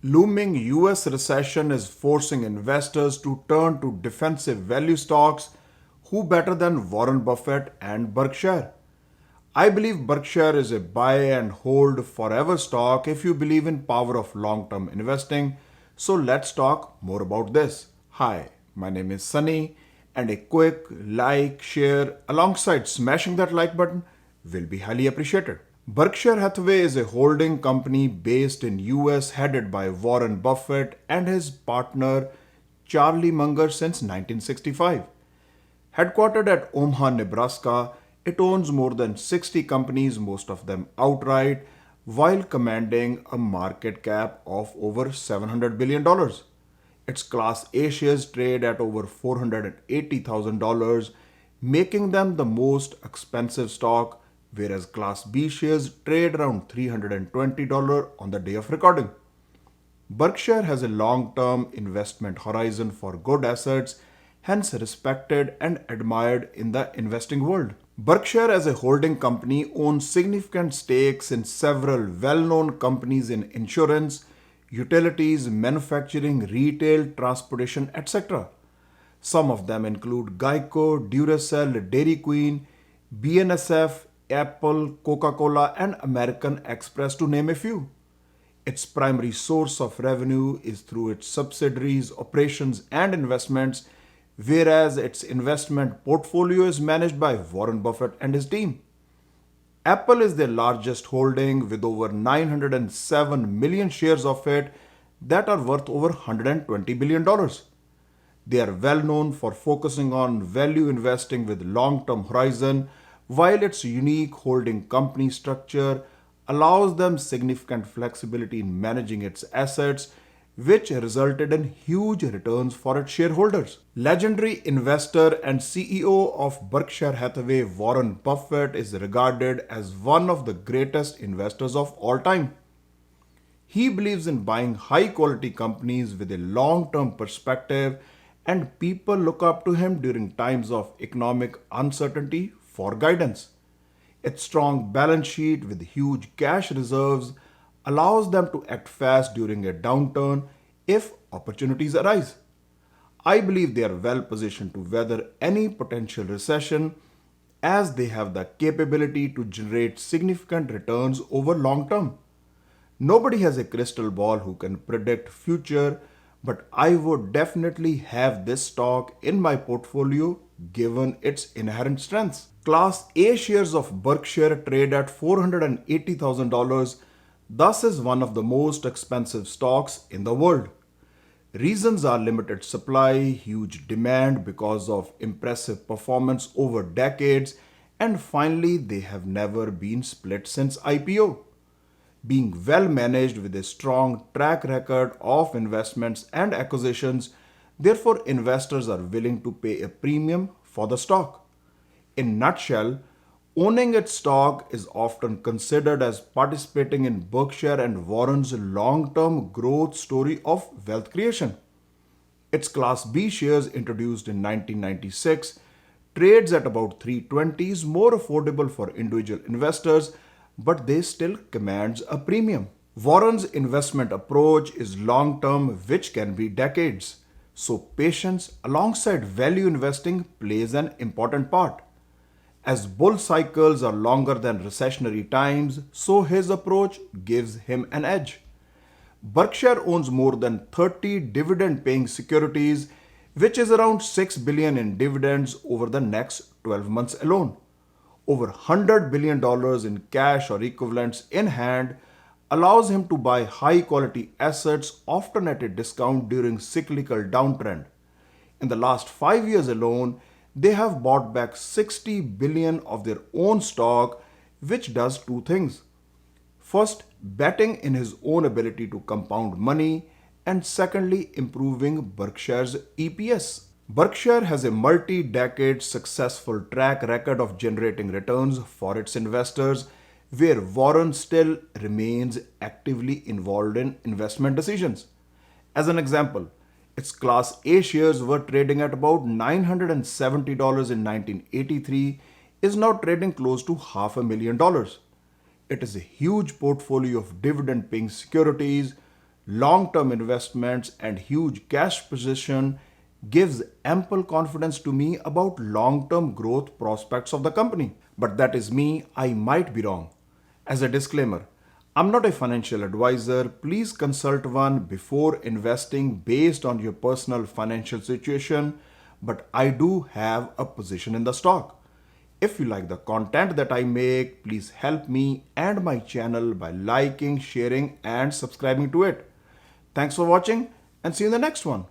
Looming US recession is forcing investors to turn to defensive value stocks. Who better than Warren Buffett and Berkshire? I believe Berkshire is a buy and hold forever stock if you believe in power of long-term investing. So let's talk more about this. Hi, my name is Sunny and a quick like, share alongside smashing that like button will be highly appreciated. Berkshire Hathaway is a holding company based in US headed by Warren Buffett and his partner Charlie Munger since 1965. Headquartered at Omaha, Nebraska, it owns more than 60 companies, most of them outright, while commanding a market cap of over $700 billion. Its Class A shares trade at over $480,000, making them the most expensive stock, whereas Class B shares trade around $320 on the day of recording. Berkshire has a long term investment horizon for good assets, hence respected and admired in the investing world. Berkshire, as a holding company, owns significant stakes in several well known companies in insurance, utilities, manufacturing, retail, transportation, etc. Some of them include Geico, Duracell, Dairy Queen, BNSF, Apple, Coca Cola, and American Express, to name a few. Its primary source of revenue is through its subsidiaries, operations, and investments, whereas its investment portfolio is managed by Warren Buffett and his team. Apple is their largest holding with over 907 million shares of it that are worth over $120 billion. They are well known for focusing on value investing with long term horizon, while its unique holding company structure allows them significant flexibility in managing its assets, which resulted in huge returns for its shareholders. Legendary investor and CEO of Berkshire Hathaway, Warren Buffett, is regarded as one of the greatest investors of all time. He believes in buying high quality companies with a long term perspective, and people look up to him during times of economic uncertainty for guidance. Its strong balance sheet with huge cash reserves allows them to act fast during a downturn if opportunities arise. I believe they are well positioned to weather any potential recession as they have the capability to generate significant returns over long term. Nobody has a crystal ball who can predict future, but I would definitely have this stock in my portfolio given its inherent strengths. Class A shares of Berkshire trade at $480,000, thus is one of the most expensive stocks in the world. Reasons are limited supply, huge demand because of impressive performance over decades, and finally, they have never been split since IPO. Being well managed with a strong track record of investments and acquisitions, therefore, investors are willing to pay a premium for the stock. In nutshell, owning its stock is often considered as participating in Berkshire and Warren's long-term growth story of wealth creation. Its Class B shares introduced in 1996 trades at about 320 is more affordable for individual investors, but they still commands a premium. Warren's investment approach is long-term, which can be decades. So patience alongside value investing plays an important part. As bull cycles are longer than recessionary times, so his approach gives him an edge. Berkshire owns more than 30 dividend paying securities, which is around 6 billion in dividends over the next 12 months alone. Over $100 billion in cash or equivalents in hand allows him to buy high quality assets often at a discount during cyclical downtrend. In the last 5 years alone, they have bought back 60 billion of their own stock, which does two things. First, betting in his own ability to compound money, and secondly, improving Berkshire's EPS. Berkshire has a multi decade successful track record of generating returns for its investors, where Warren still remains actively involved in investment decisions. As an example, its Class A shares were trading at about $970 in 1983, is now trading close to half $500,000. It is a huge portfolio of dividend paying securities, long-term investments and huge cash position gives ample confidence to me about long-term growth prospects of the company. But that is me, I might be wrong. As a disclaimer, I'm not a financial advisor. Please consult one before investing based on your personal financial situation, but I do have a position in the stock. If you like the content that I make, please help me and my channel by liking, sharing, and subscribing to it. Thanks for watching and see you in the next one.